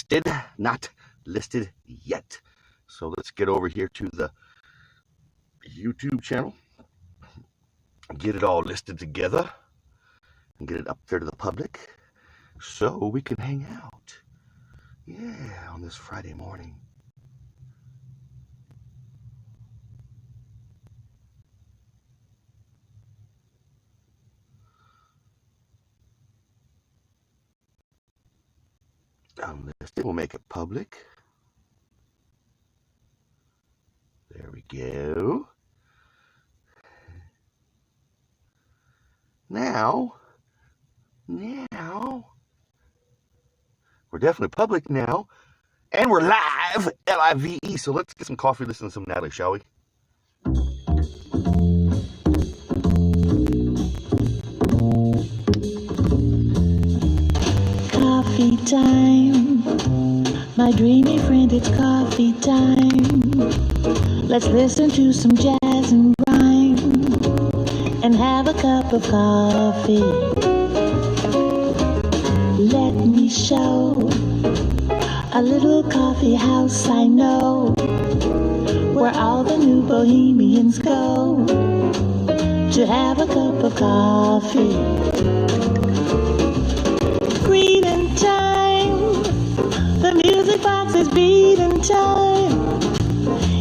listed, not listed yet. So let's get over here to the YouTube channel, get it all listed together, and get it up there to the public so we can hang out. Yeah, on this Friday morning. Unlisted, we'll make it public. There we go. Now, we're definitely public now, and we're live, L-I-V-E. So let's get some coffee, listen to some Natalie, shall we? Coffee time, my dreamy friend, it's coffee time. Let's listen to some jazz and rhyme and have a cup of coffee. Let me show a little coffee house I know, where all the new bohemians go to have a cup of coffee. Greeting time, the music box is beating time.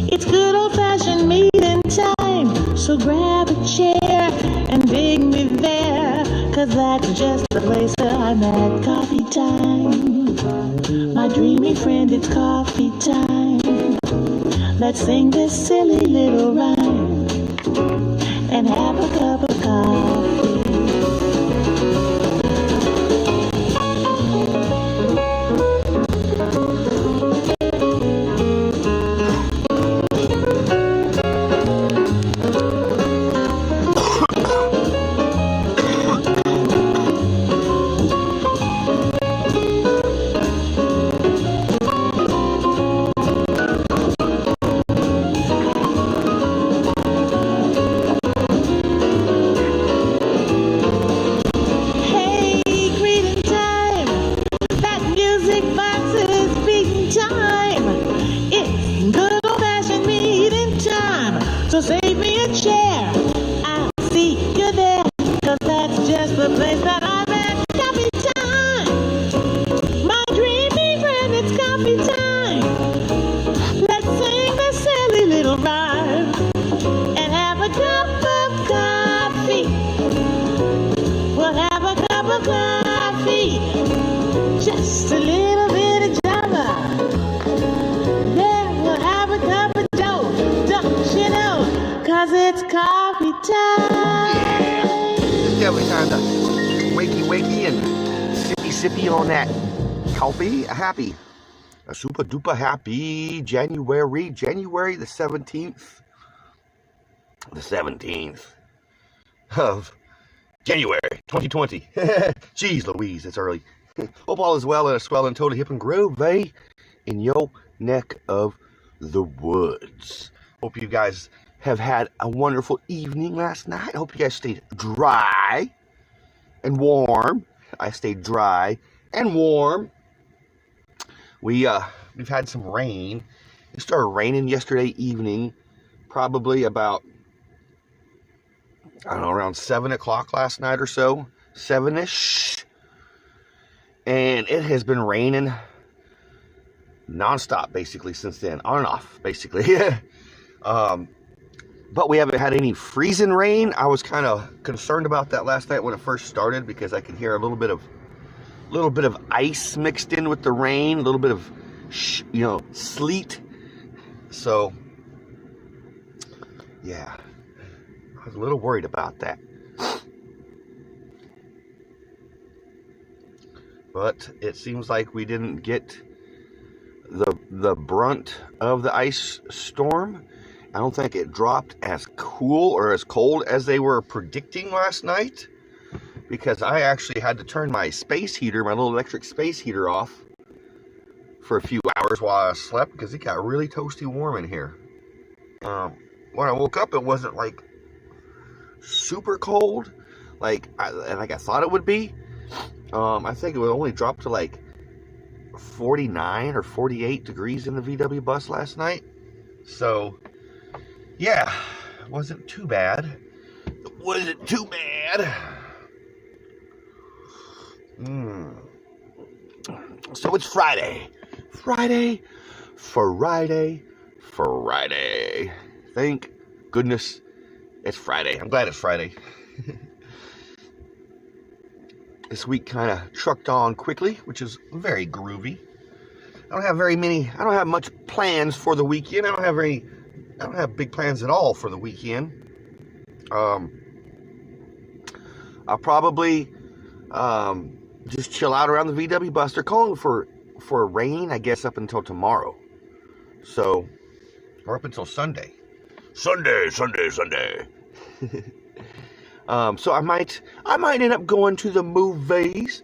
It's good old-fashioned meeting time, so grab a chair and dig me there, 'cause that's just the place that I'm at. Coffee time, my dreamy friend, it's coffee time. Let's sing this silly little rhyme and have a cup of coffee. So save me a chair, I'll see you there, 'cause that's just the place that I'm at. Coffee time, my dreamy friend, it's coffee time. Let's sing this silly little rhyme and have a cup of coffee. We'll have a cup of coffee, just a little bit of java. Yeah, we'll have a cup of dough, don't you know? 'Cause it's coffee time. It's definitely time to wakey and sippy on that coffee. A super duper happy January the 17th. The 17th of January 2020. Jeez Louise, it's early. Hope all is well and a swell and totally hip and groovy in your neck of the woods. Hope you guys have had a wonderful evening last night. I hope you guys stayed dry and warm. I stayed dry and warm. We've had some rain. It started raining yesterday evening, probably about, I don't know, around 7 o'clock last night or so, 7-ish. And it has been raining nonstop basically since then, on and off basically. But we haven't had any freezing rain. I was kind of concerned about that last night when it first started, because I could hear a little bit of ice mixed in with the rain, a little bit of sleet. So yeah, I was a little worried about that. But it seems like we didn't get the brunt of the ice storm. I don't think it dropped as cool or as cold as they were predicting last night, because I actually had to turn my space heater, my little electric space heater, off for a few hours while I slept, because it got really toasty warm in here. When I woke up, it wasn't like super cold like I thought it would be. I think it would only drop to like 49 or 48 degrees in the VW bus last night. So, yeah, it wasn't too bad. So it's Friday. Friday. Thank goodness it's Friday. I'm glad it's Friday. This week kind of trucked on quickly, which is very groovy. I don't have much plans for the weekend. I don't have big plans at all for the weekend. I'll probably just chill out around the VW bus. They're calling for rain, I guess, up until tomorrow. So, or up until Sunday. Sunday. So I might end up going to the movies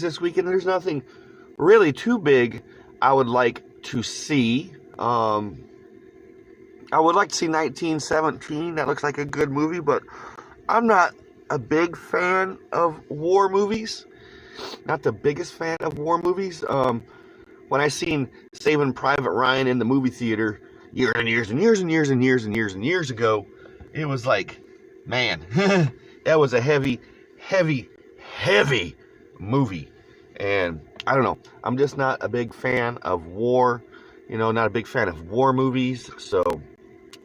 this weekend. There's nothing really too big I would like to see. I would like to see 1917. That looks like a good movie, but I'm not a big fan of war movies. Not the biggest fan of war movies. When I seen Saving Private Ryan in the movie theater years ago, it was like, man, that was a heavy movie. And I don't know. I'm just not a big fan of war. Not a big fan of war movies. So,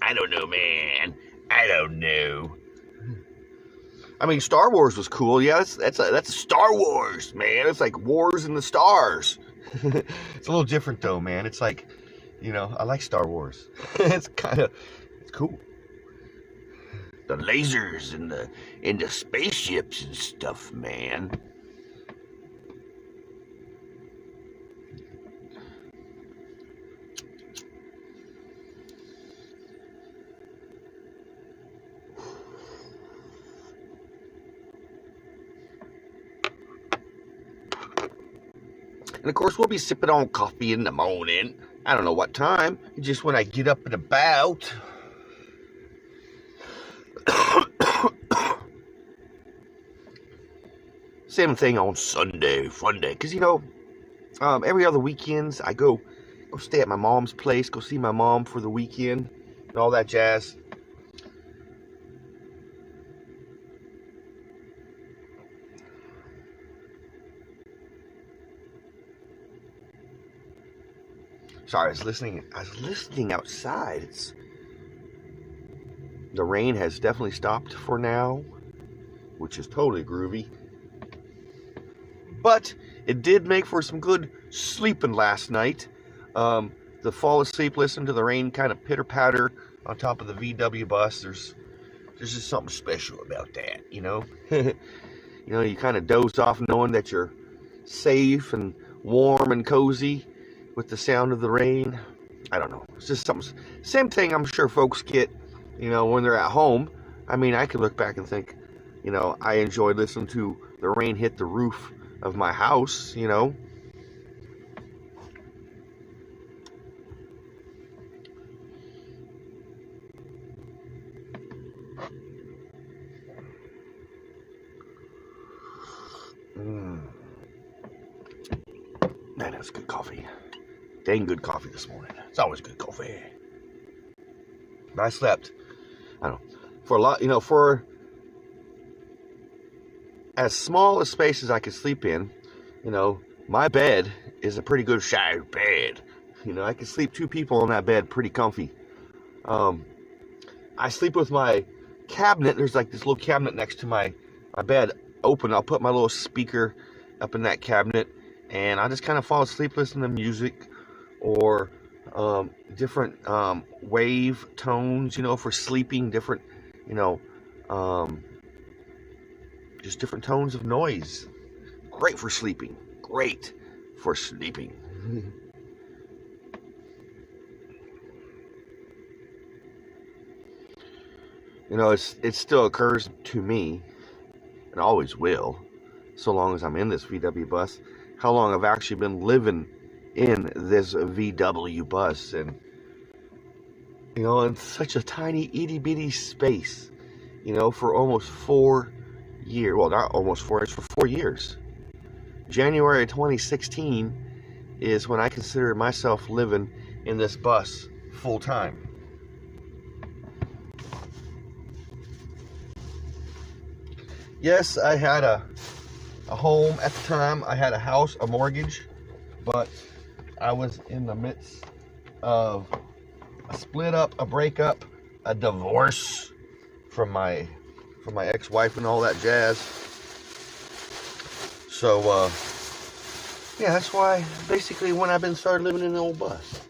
I don't know, man. I don't know. I mean, Star Wars was cool. Yeah, that's Star Wars, man. It's like Wars in the Stars. It's a little different, though, man. It's like, I like Star Wars. It's cool. The lasers and the spaceships and stuff, man. And of course, we'll be sipping on coffee in the morning. I don't know what time. Just when I get up and about. Same thing on Sunday, fun day. Because, every other weekends, I go stay at my mom's place, go see my mom for the weekend, and all that jazz. Sorry, I was listening outside. The rain has definitely stopped for now, which is totally groovy. But it did make for some good sleeping last night. The fall asleep, listen to the rain kind of pitter patter on top of the VW bus. There's just something special about that, You kind of doze off knowing that you're safe and warm and cozy with the sound of the rain. I don't know. It's just something. Same thing I'm sure folks get, when they're at home. I mean, I could look back and think, I enjoyed listening to the rain hit the roof of my house, Man, that's good coffee. Dang good coffee this morning. It's always good coffee. But I slept, I don't know, for a lot, for as small a space as I could sleep in, my bed is a pretty good size bed. I can sleep two people on that bed pretty comfy. I sleep with my cabinet. There's like this little cabinet next to my bed open. I'll put my little speaker up in that cabinet, and I just kind of fall asleep listening to music or different wave tones, for sleeping, different, just different tones of noise. Great for sleeping. It still occurs to me, and always will, so long as I'm in this VW bus, how long I've actually been living in this VW bus, and in such a tiny itty bitty space, for almost 4 years. Well, not almost 4 years, for 4 years. January 2016 is when I consider myself living in this bus full time. Yes, I had a home at the time. I had a house, a mortgage, but I was in the midst of a split up, a breakup, a divorce from my ex-wife and all that jazz. So yeah, that's why basically when I've been started living in the old bus.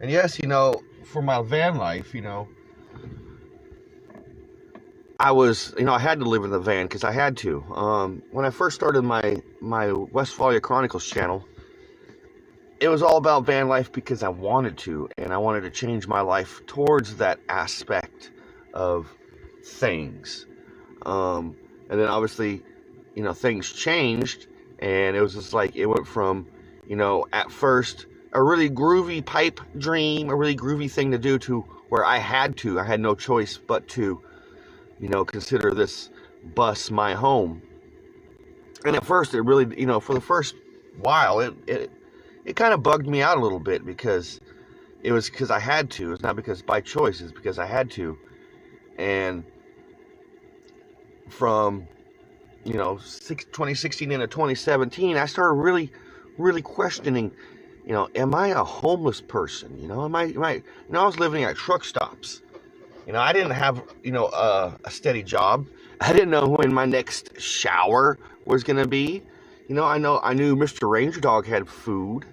And yes, for my van life, I had to live in the van because I had to. When I first started my Westphalia Chronicles channel, it was all about van life because I wanted to, and I wanted to change my life towards that aspect of things. And then obviously, things changed, and it was just like it went from, at first a really groovy pipe dream, a really groovy thing to do, to where I had no choice but to, consider this bus my home. And at first it really, for the first while, it kind of bugged me out a little bit because it was because I had to. It's not because by choice, it's because I had to. And from, 2016 into 2017, I started really questioning, am I a homeless person? Am I, I was living at truck stops. I didn't have, a steady job. I didn't know when my next shower was going to be. I knew Mr. Ranger Dog had food,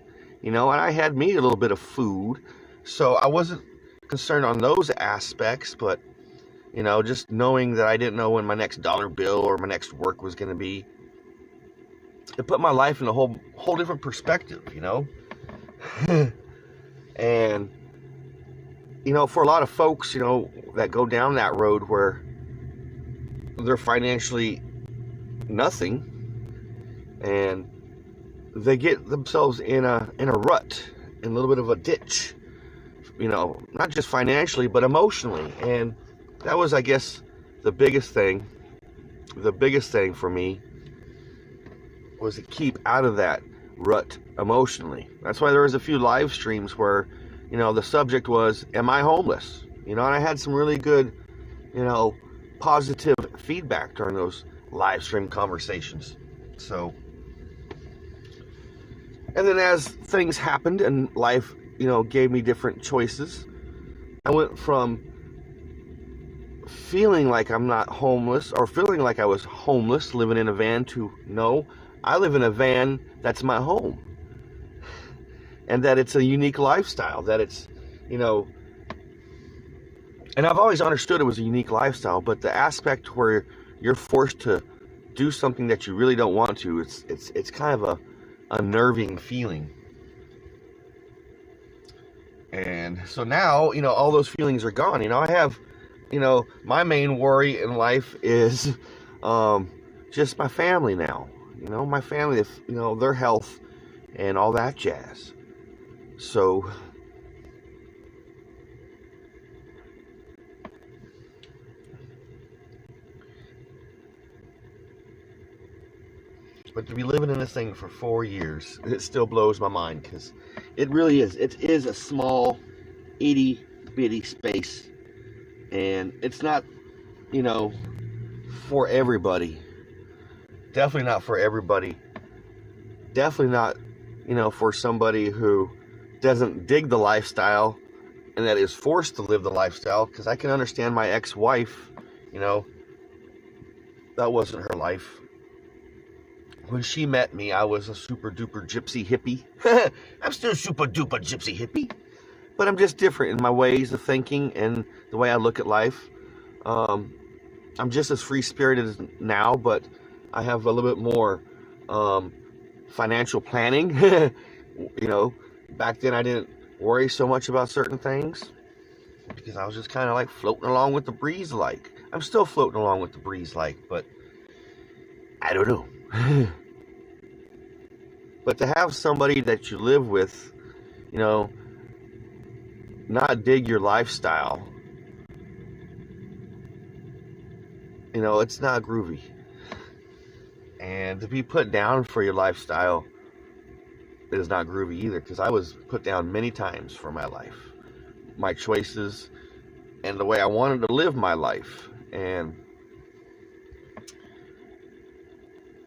and I had me a little bit of food. So I wasn't concerned on those aspects, but, just knowing that I didn't know when my next dollar bill or my next work was going to be, it put my life in a whole different perspective, And, for a lot of folks, that go down that road where they're financially nothing, and they get themselves in a rut, in a little bit of a ditch, not just financially, but emotionally. And that was, I guess, the biggest thing for me was to keep out of that rut emotionally. That's why there was a few live streams where, the subject was, am I homeless? And I had some really good, positive feedback during those live stream conversations. So, and then as things happened and life, gave me different choices, I went from feeling like I'm not homeless, or feeling like I was homeless living in a van, to no, I live in a van that's my home. And that it's a unique lifestyle, that it's, and I've always understood it was a unique lifestyle, but the aspect where you're forced to do something that you really don't want to, it's kind of a unnerving feeling. And so now, all those feelings are gone. I have, my main worry in life is just my family now. My family, their health and all that jazz. So, but to be living in this thing for 4 years, it still blows my mind, because it really is. It is a small, itty bitty space, and it's not, for everybody. Definitely not for everybody. Definitely not, for somebody who doesn't dig the lifestyle and that is forced to live the lifestyle. Because I can understand my ex-wife, that wasn't her life. When she met me, I was a super duper gypsy hippie. I'm still super duper gypsy hippie, but I'm just different in my ways of thinking and the way I look at life. I'm just as free spirited now, but I have a little bit more financial planning. Back then I didn't worry so much about certain things because I was just kind of like floating along with the breeze. Like, I'm still floating along with the breeze, but I don't know. But to have somebody that you live with, not dig your lifestyle, you know, it's not groovy. And to be put down for your lifestyle is not groovy either, because I was put down many times for my life, my choices, and the way I wanted to live my life. And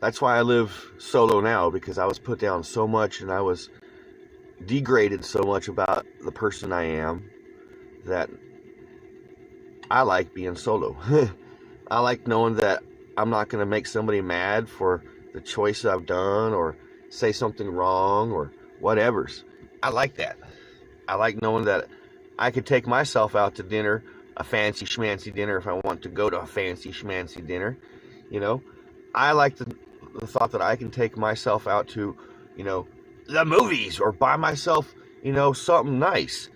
that's why I live solo now, because I was put down so much and I was degraded so much about the person I am that I like being solo. I like knowing that I'm not going to make somebody mad for the choice I've done or say something wrong or whatever's. I like that. I like knowing that I could take myself out to dinner, a fancy schmancy dinner, if I want to go to a fancy schmancy dinner. You know, I like the thought that I can take myself out to, you know, the movies or buy myself, you know, something nice.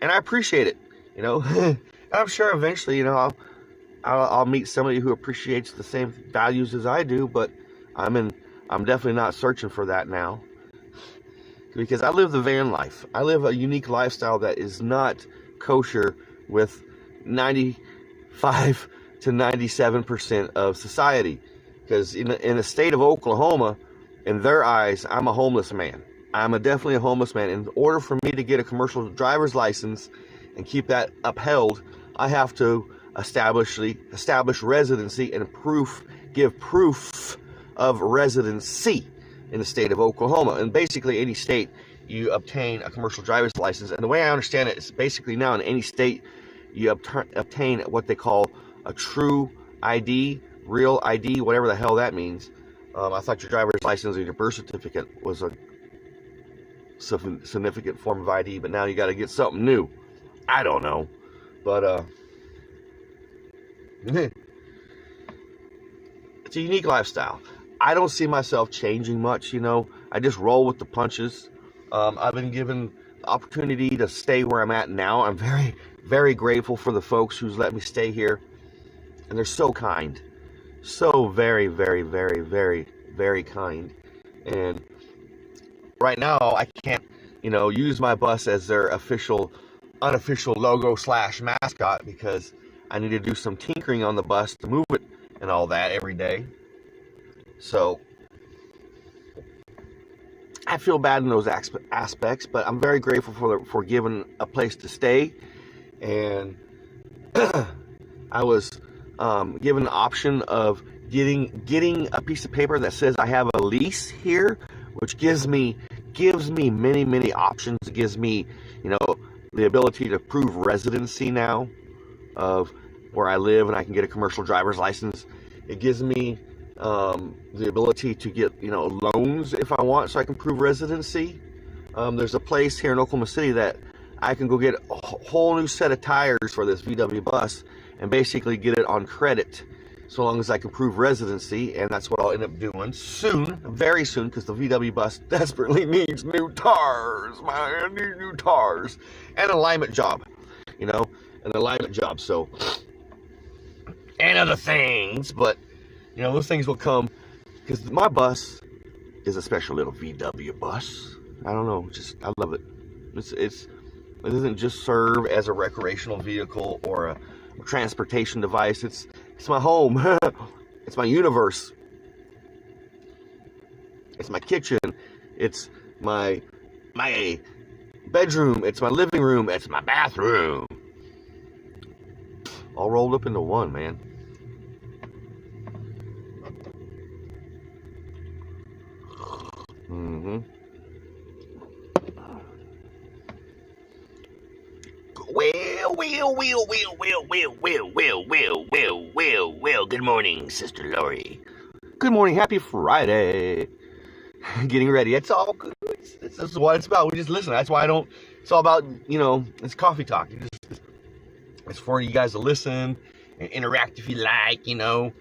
And I appreciate it, you know. And I'm sure eventually, you know, I'll meet somebody who appreciates the same values as I do, but I'm definitely not searching for that now, because I live the van life. I live a unique lifestyle that is not kosher with 95 to 97% of society. Because in the state of Oklahoma, in their eyes, I'm a homeless man. I'm definitely a homeless man. In order for me to get a commercial driver's license and keep that upheld, I have to establish residency and give proof of residency in the state of Oklahoma. And basically any state you obtain a commercial driver's license. And the way I understand it is basically now in any state you obtain what they call a true ID, real ID, whatever the hell that means. I thought your driver's license or your birth certificate was a significant form of ID, but now you got to get something new. I don't know, but it's a unique lifestyle. I don't see myself changing much, you know. I just roll with the punches. I've been given the opportunity to stay where I'm at now. I'm very, very grateful for the folks who's let me stay here, and they're so kind. So very, very, very, very, very kind. And right now, I can't, you know, use my bus as their unofficial logo / mascot, because I need to do some tinkering on the bus to move it and all that every day. So I feel bad in those aspects, but I'm very grateful for given a place to stay. And I was given the option of getting a piece of paper that says I have a lease here, which gives me many options. It gives me, you know, the ability to prove residency now of where I live, and I can get a commercial driver's license. It gives me the ability to get, you know, loans if I want, so I can prove residency. There's a place here in Oklahoma City that I can go get a whole new set of tires for this VW bus and basically get it on credit, so long as I can prove residency. And that's what I'll end up doing soon, very soon, because the VW bus desperately needs new tires, man. New tires and an alignment job, you know, an alignment job. So, and other things, but you know, those things will come, because my bus is a special little VW bus. I don't know, just I love it. It doesn't just serve as a recreational vehicle or a transportation device. It's my home. It's my universe. It's my kitchen. It's my bedroom. It's my living room. It's my bathroom. All rolled up into one, man. Well, good morning, Sister Lori. Good morning, happy Friday. Getting ready, it's all good. This is what it's about. We just listen. That's why it's all about, you know, it's coffee talk. It's for you guys to listen and interact if you like, you know.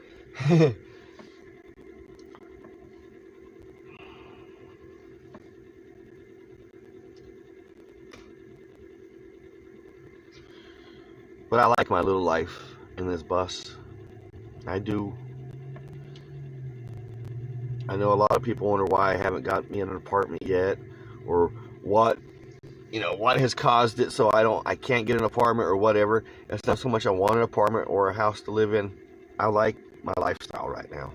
But I like my little life in this bus. I do. I know a lot of people wonder why I haven't got me an apartment yet, or what what has caused it so I can't get an apartment or whatever. It's not so much I want an apartment or a house to live in. I like my lifestyle right now.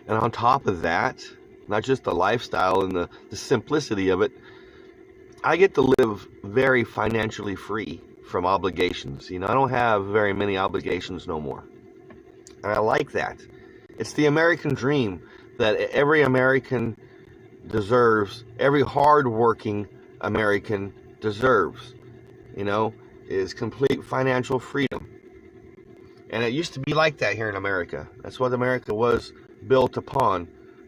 And on top of that, not just the lifestyle and the simplicity of it, I get to live very financially free from obligations. I don't have very many obligations no more. And I like that. It's the American dream that every American deserves, every hard-working American deserves, is complete financial freedom. And it used to be like that here in America. That's what America was built upon.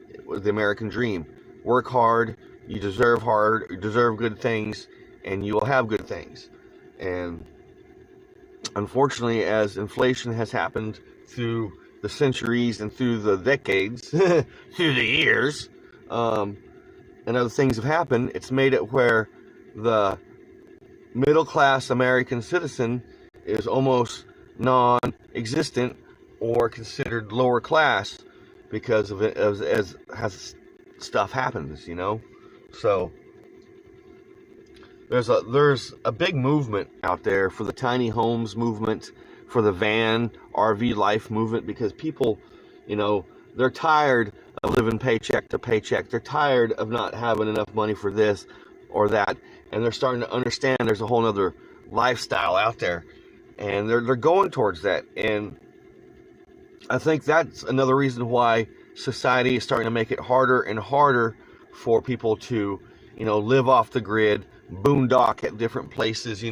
It was the American dream. Work hard, you deserve good things, and you will have good things. And unfortunately, as inflation has happened through the centuries and through the decades, through the years, and other things have happened, it's made it where the middle-class American citizen is almost non-existent or considered lower class because of it, as stuff happens, So there's a big movement out there for the tiny homes movement, for the van RV life movement, because people, they're tired of living paycheck to paycheck. They're tired of not having enough money for this or that, and they're starting to understand there's a whole other lifestyle out there, and they're going towards that. And I think that's another reason why society is starting to make it harder and harder for people to, live off the grid, boondock at different places,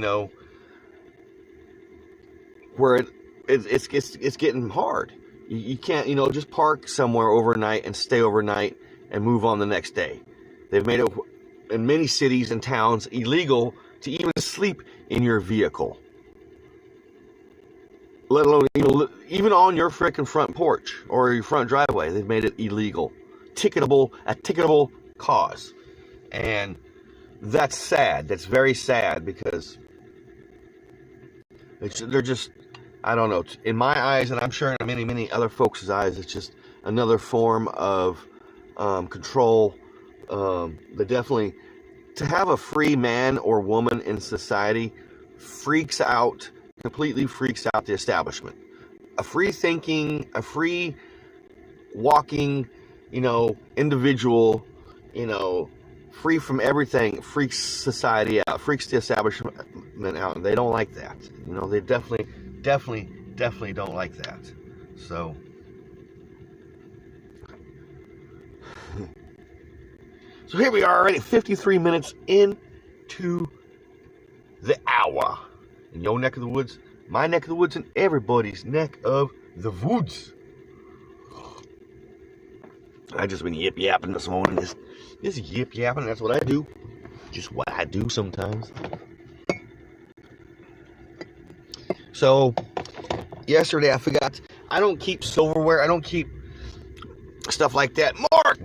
where it's getting hard. You can't, just park somewhere overnight and stay overnight and move on the next day. They've made it in many cities and towns illegal to even sleep in your vehicle, let alone even on your frickin' front porch or your front driveway. They've made it illegal, a ticketable cause. And that's sad. That's very sad, because they're just, I don't know, in my eyes, and I'm sure in many other folks' eyes, it's just another form of control. That definitely, to have a free man or woman in society completely freaks out the establishment. A free thinking, a free walking, individual, free from everything, freaks society out, freaks the establishment out, and they don't like that. They definitely don't like that. So here we are, already 53 minutes into the hour. In your neck of the woods, my neck of the woods, and everybody's neck of the woods. I just been yip-yapping this morning. Just yip-yapping, that's what I do. Just what I do sometimes. So, yesterday I forgot, I don't keep silverware, I don't keep stuff like that.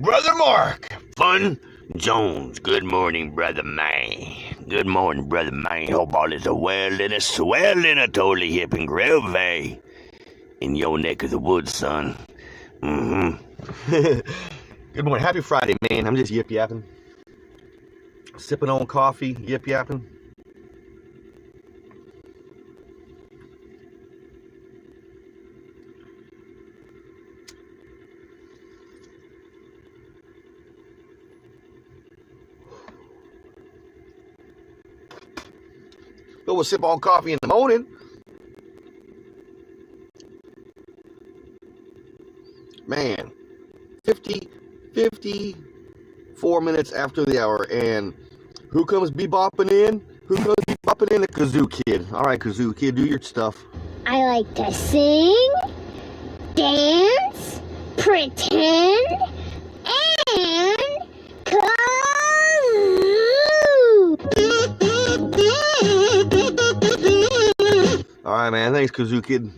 Brother Mark, Fun Jones, good morning, brother man. Good morning, brother man. Hope all is well and a swelling, a totally hip and groovy in your neck of the woods, son. Good morning, happy Friday, man. I'm just yip-yapping, sipping on coffee, yip-yapping. We'll sip on coffee in the morning. Man, 54 minutes after the hour, and who comes bebopping in? Who comes bebopping in? The Kazoo Kid. All right, Kazoo Kid, do your stuff. I like to sing, dance, pretend, and kazoo. All right, man. Thanks, Kazoo Kid.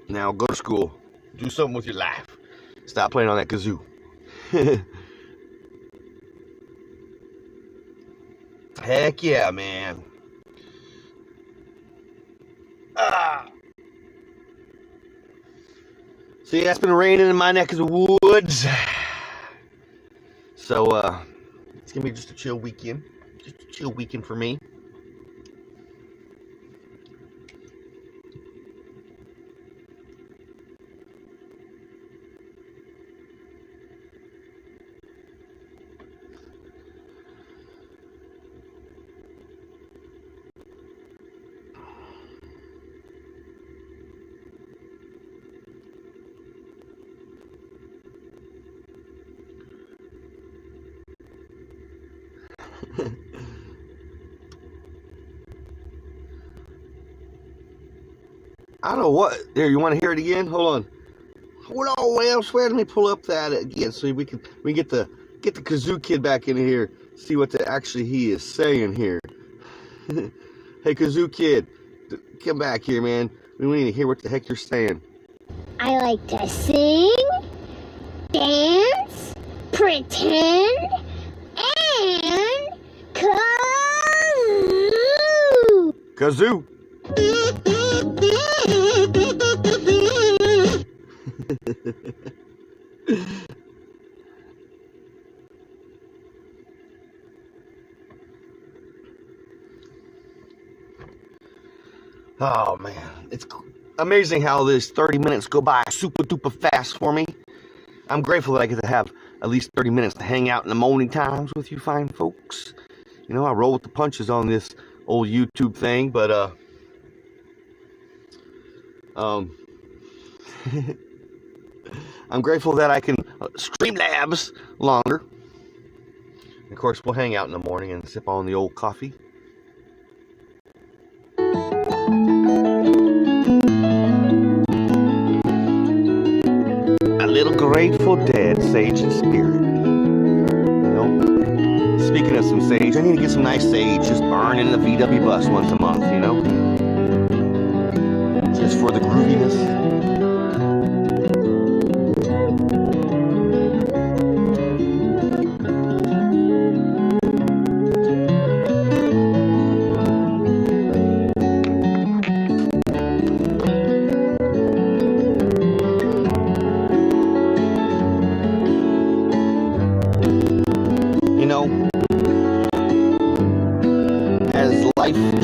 Now go to school. Do something with your life. Stop playing on that kazoo. Heck yeah, man. See, it's been raining in my neck of the woods. So, It's gonna be just a chill weekend. Just a chill weekend for me. I don't know what. There, you want to hear it again? Hold on. Hold on, well, swear. Let me pull up that again so we can get the Kazoo Kid back in here. See what actually he is saying here. Hey, Kazoo Kid, come back here, man. We need to hear what the heck you're saying. I like to sing, dance, pretend, and kazoo. Kazoo. Oh man, it's amazing how this 30 minutes go by super duper fast for me. I'm grateful that I get to have at least 30 minutes to hang out in the morning times with you fine folks. You know, I roll with the punches on this old YouTube thing, but I'm grateful that I can Streamlabs longer. Of course, we'll hang out in the morning and sip on the old coffee. A little Grateful Dead, sage and spirit. You know, speaking of some sage, I need to get some nice sage just burn in the VW bus once a month, you know? Just for the grooviness.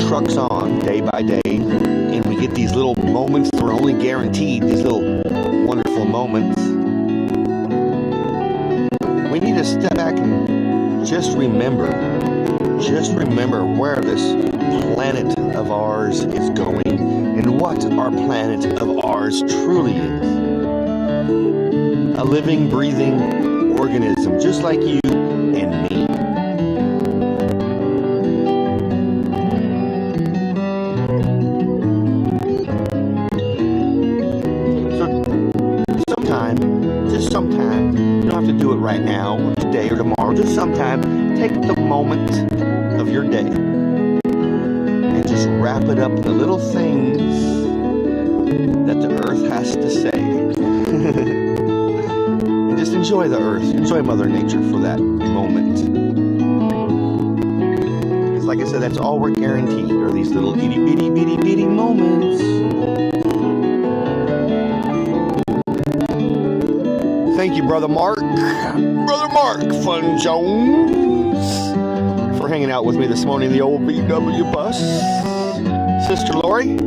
Trucks on day by day, and we get these little moments that are only guaranteed, these little wonderful moments. We need to step back and just remember where this planet of ours is going and what our planet of ours truly is. A living, breathing organism just like you and me. Sometime, you don't have to do it right now, or today, or tomorrow. Just sometime, take the moment of your day and just wrap it up in the little things that the earth has to say. And just enjoy the earth, enjoy Mother Nature for that moment. Because like I said, that's all we're guaranteed, are these little itty bitty bitty bitty moments. Thank you, Brother Mark Fun Jones, for hanging out with me this morning in the old VW bus. Sister Lori,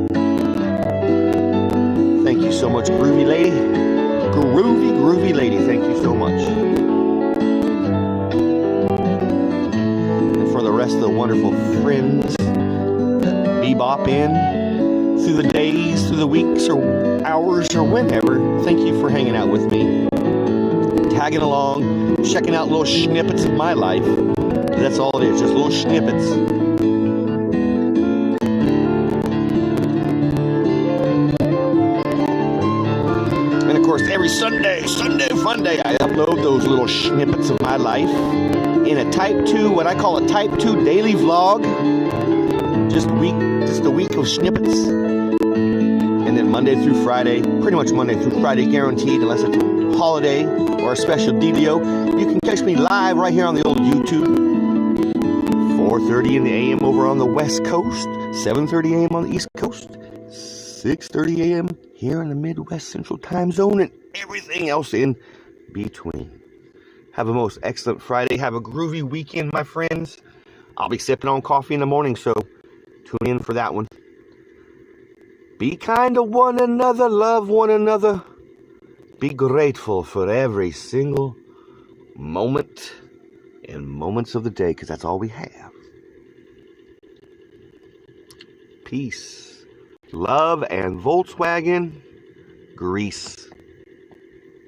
thank you so much, groovy lady. Groovy lady, thank you so much. And for the rest of the wonderful friends that bebop in through the days, through the weeks, or hours, or whenever, thank you for hanging out with me. Tagging along, checking out little snippets of my life. That's all it is, just little snippets. And of course, every Sunday fun day, I upload those little snippets of my life in a Type 2, what I call a Type 2 daily vlog. Just a week of snippets. And then Monday through Friday, pretty much Monday through Friday, guaranteed, unless it's a holiday or a special dealio. You can catch me live right here on the old YouTube. 4:30 in the AM over on the West Coast, 7:30 AM on the East Coast, 6:30 AM here in the Midwest Central Time Zone, and everything else in between. Have a most excellent Friday. Have a groovy weekend, my friends. I'll be sipping on coffee in the morning, so tune in for that one. Be kind to one another. Love one another. Be grateful for every single moment and moments of the day, because that's all we have. Peace, love, and Volkswagen grease.